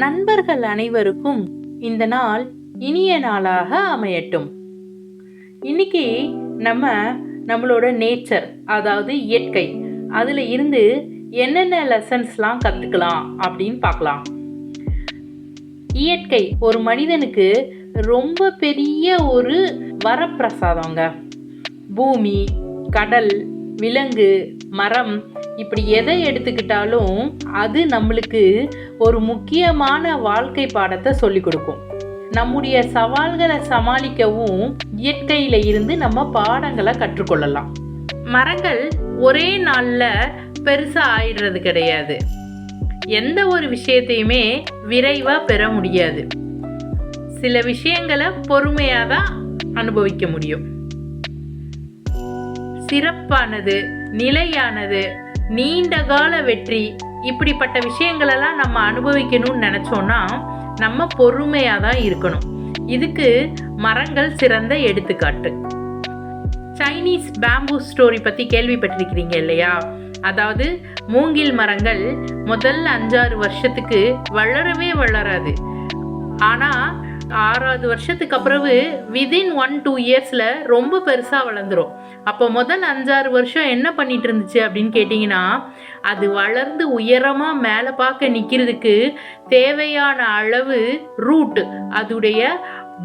நண்பர்கள் அனைவருக்கும் இந்த நாள் இனிய நாளாக அமையட்டும். இன்னைக்கு நம்மளோட நேச்சர், அதாவது இயற்கை, அதில் இருந்து என்னென்ன லெசன்ஸ்லாம் கற்றுக்கலாம் அப்படின்னு பார்க்கலாம். இயற்கை ஒரு மனிதனுக்கு ரொம்ப பெரிய ஒரு வரப்பிரசாதங்க. பூமி, கடல், விலங்கு, மரம், இப்படி எதை எடுத்துக்கிட்டாலும் அது நம்மளுக்கு ஒரு முக்கியமான வாழ்க்கை பாடத்தை சொல்லி கொடுக்கும். நம்முடைய சவால்களை சமாளிக்கவும் இயற்கையில இருந்து நம்ம பாடங்களை கற்றுக்கொள்ளலாம். மரங்கள் ஒரே நாள்ல பெருசா ஆயிடுறது கிடையாது. எந்த ஒரு விஷயத்தையுமே விரைவா பெற முடியாது. சில விஷயங்களை பொறுமையாக தான் அனுபவிக்க முடியும். சிறப்பானது, நிலையானது, நீண்ட கால வெற்றி, இப்படிப்பட்ட விஷயங்களெல்லாம் நம்ம அனுபவிக்கணும்னு நினச்சோன்னா நம்ம பொறுமையாக தான் இருக்கணும். இதுக்கு மரங்கள் சிறந்த எடுத்துக்காட்டு. சைனீஸ் பேம்பூ ஸ்டோரி பற்றி கேள்விப்பட்டிருக்கிறீங்க இல்லையா? அதாவது மூங்கில் மரங்கள் முதல் 5-6 வருஷத்துக்கு வளரவே வளராது. ஆனால் 6வது வருஷத்துக்கு அப்புறம் விதின் 1-2 இயர்ஸில் ரொம்ப பெருசாக வளர்ந்துடும். அப்போ முதல் 5-6 வருஷம் என்ன பண்ணிட்டு இருந்துச்சு அப்படின்னு கேட்டிங்கன்னா, அது வளர்ந்து உயரமாக மேலே பார்க்க நிற்கிறதுக்கு தேவையான அளவு ரூட், அதுடைய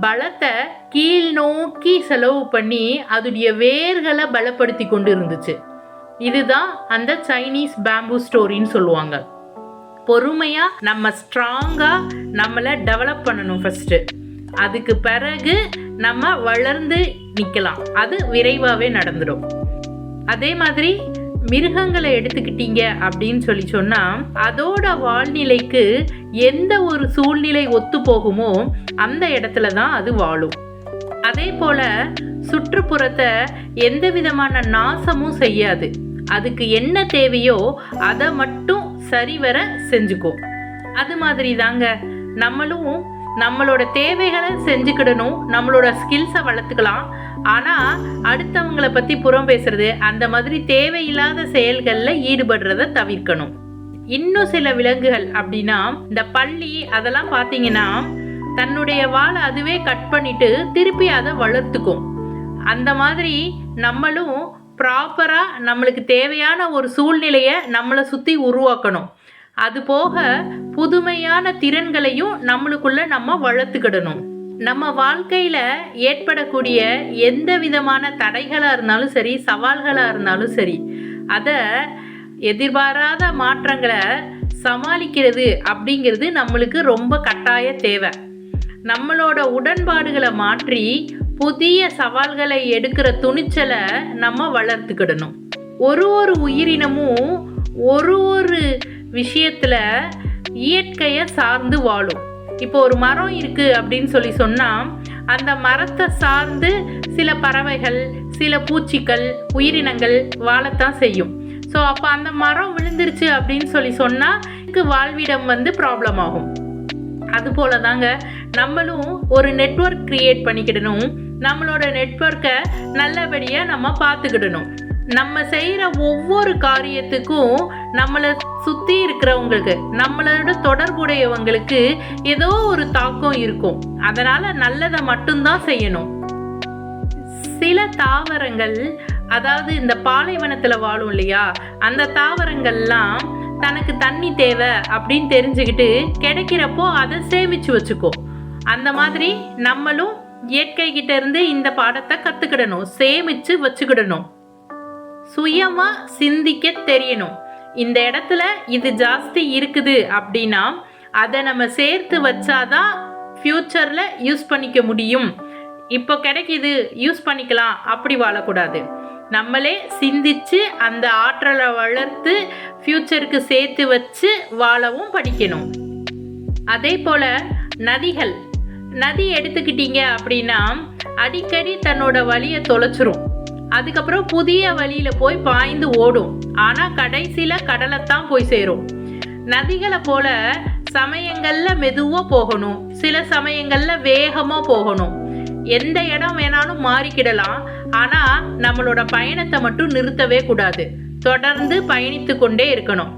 பலத்தை கீழ் நோக்கி செலவு பண்ணி அதுடைய வேர்களை பலப்படுத்தி கொண்டு இருந்துச்சு. இதுதான் அந்த சைனீஸ் பேம்பூ ஸ்டோரின்னு சொல்லுவாங்க. பொறுமையாக நம்ம ஸ்ட்ராங்காக நம்மளை டெவலப் பண்ணணும் ஃபஸ்ட்டு. அதுக்கு பிறகு நம்ம வளர்ந்து நிற்கலாம். அது விரைவாகவே நடந்துடும். அதே மாதிரி மிருகங்களை எடுத்துக்கிட்டீங்க அப்படின்னு சொன்னால் அதோட வாழ்நிலைக்கு எந்த ஒரு சூழ்நிலை ஒத்து போகுமோ அந்த இடத்துல தான் அது வாழும். அதே போல் சுற்றுப்புறத்தை எந்த விதமான நாசமும் செய்யாது. அதுக்கு என்ன தேவையோ அதை மட்டும் சரிவர செஞ்சுக்கும். அது மாதிரி தாங்க நம்மளும் நம்மளோட தேவைகளை செஞ்சுக்கிடணும், நம்மளோட ஸ்கில்ஸை வளர்த்துக்கலாம். ஆனால் அடுத்தவங்களை பற்றி புறம் பேசுறது, அந்த மாதிரி தேவையில்லாத செயல்களில் ஈடுபடுறத தவிர்க்கணும். இன்னும் சில விலங்குகள் அப்படின்னா இந்த பல்லி, அதெல்லாம் பார்த்தீங்கன்னா தன்னுடைய வாழை அதுவே கட் பண்ணிட்டு திருப்பி அதை வளர்த்துக்கும். அந்த மாதிரி நம்மளும் ப்ராப்பராக நம்மளுக்கு தேவையான ஒரு சூழ்நிலையை நம்மளை சுற்றி உருவாக்கணும். அது போக புதுமையான திறன்களையும் நம்மளுக்குள்ள நம்ம வளர்த்துக்கிடணும். நம்ம வாழ்க்கையில் ஏற்படக்கூடிய எந்த விதமான தடைகளாக இருந்தாலும் சரி, சவால்களாக இருந்தாலும் சரி, அதை எதிர்பாராத மாற்றங்களை சமாளிக்கிறது அப்படிங்கிறது நம்மளுக்கு ரொம்ப கட்டாய தேவை. நம்மளோட உடன்பாடுகளை மாற்றி புதிய சவால்களை எடுக்கிற துணிச்சலை நம்ம வளர்த்துக்கிடணும். ஒரு உயிரினமும் ஒரு விஷயத்தில் இயற்கையை சார்ந்து வாழும். இப்போ ஒரு மரம் இருக்குது அப்படின்னு சொன்னால் அந்த மரத்தை சார்ந்து சில பறவைகள், சில பூச்சிகள், உயிரினங்கள் வாழத்தான் செய்யும். ஸோ அப்போ அந்த மரம் விழுந்துருச்சு அப்படின்னு சொன்னால் வாழ்விடம் ப்ராப்ளம் ஆகும். அதுபோல தாங்க நம்மளும் ஒரு நெட்வொர்க் கிரியேட் பண்ணிக்கிடணும். நம்மளோட நெட்வொர்க்கை நல்லபடியாக நம்ம பார்த்துக்கிடணும். நம்ம செய்கிற ஒவ்வொரு காரியத்துக்கும் நம்மளை சுற்றி இருக்கிறவங்களுக்கு, நம்மளோட தொடர்புடையவங்களுக்கு ஏதோ ஒரு தாக்கம் இருக்கும். அதனால் நல்லதை மட்டும்தான் செய்யணும். சில தாவரங்கள், அதாவது இந்த பாலைவனத்தில் வாழும் இல்லையா, அந்த தாவரங்கள்லாம் தனக்கு தண்ணி தேவை அப்படின்னு தெரிஞ்சுக்கிட்டு கிடைக்கிறப்போ அதை சேமித்து வச்சுக்கோ. அந்த மாதிரி நம்மளும் இயற்கை கிட்ட இருந்து இந்த பாடத்தை கற்றுக்கிடணும், சேமித்து வச்சுக்கிடணும். சுயமாக சிந்திக்க தெரியணும். இந்த இடத்துல இது ஜாஸ்தி இருக்குது அப்படின்னா அதை நம்ம சேர்த்து வச்சாதான் ஃப்யூச்சரில் யூஸ் பண்ணிக்க முடியும். இப்போ கிடைக்கிது யூஸ் பண்ணிக்கலாம், அப்படி வாழக்கூடாது. நம்மளே சிந்திச்சு அந்த ஆற்றலை வளர்த்து ஃப்யூச்சருக்கு சேர்த்து வச்சு வாழவும் படிக்கணும். அதே போல் நதி எடுத்துக்கிட்டீங்க அப்படின்னா அடிக்கடி தன்னோட வழியை தொலைச்சிரும். அதுக்கப்புறம் புதிய வழியில் போய் பாய்ந்து ஓடும். ஆனால் கடைசியில் கடலைத்தான் போய் சேரும். நதிகளை போல சமயங்களில் மெதுவாக போகணும், சில சமயங்களில் வேகமாக போகணும். எந்த இடம் வேணாலும் மாறிக்கிடலாம். ஆனால் நம்மளோட பயணத்தை மட்டும் நிறுத்தவே கூடாது. தொடர்ந்து பயணித்து கொண்டே இருக்கணும்.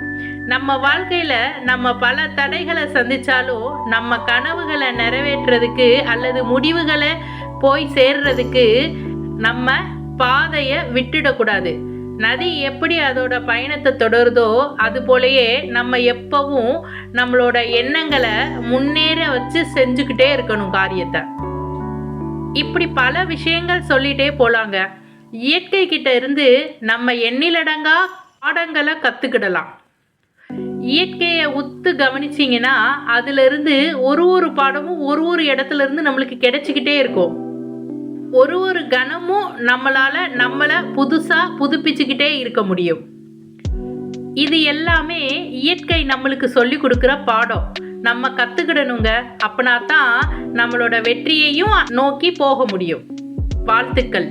நம்ம வாழ்க்கையில நம்ம பல தடைகளை சந்திச்சாலும் நம்ம கனவுகளை நிறைவேற்றுறதுக்கு அல்லது முடிவுகளை போய் சேர்றதுக்கு நம்ம பாதையை விட்டுடக்கூடாது. நதி எப்படி அதோட பயணத்தை தொடருதோ அது போலயே நம்ம எப்பவும் நம்மளோட எண்ணங்களை முன்னேற வச்சு செஞ்சுக்கிட்டே இருக்கணும் காரியத்தை. இப்படி பல விஷயங்கள் சொல்லிட்டே போலாங்க. இயற்கை கிட்ட இருந்து நம்ம எண்ணிலடங்கா பாடங்களை கத்துக்கிடலாம். இயற்கையை உத்து கவனிச்சிங்கன்னா அதுல இருந்து ஒரு பாடமும் ஒரு இடத்துல இருந்து நம்மளுக்கு கிடைச்சிக்கிட்டே இருக்கும். ஒரு கணமும் நம்மளை புதுசா புதுப்பிச்சுக்கிட்டே இருக்க முடியும். இது எல்லாமே இயற்கை நம்மளுக்கு சொல்லி கொடுக்குற பாடம். நம்ம கத்துக்கிடணுங்க. அப்படின்னா தான் நம்மளோட வெற்றியையும் நோக்கி போக முடியும். வாழ்த்துக்கள்.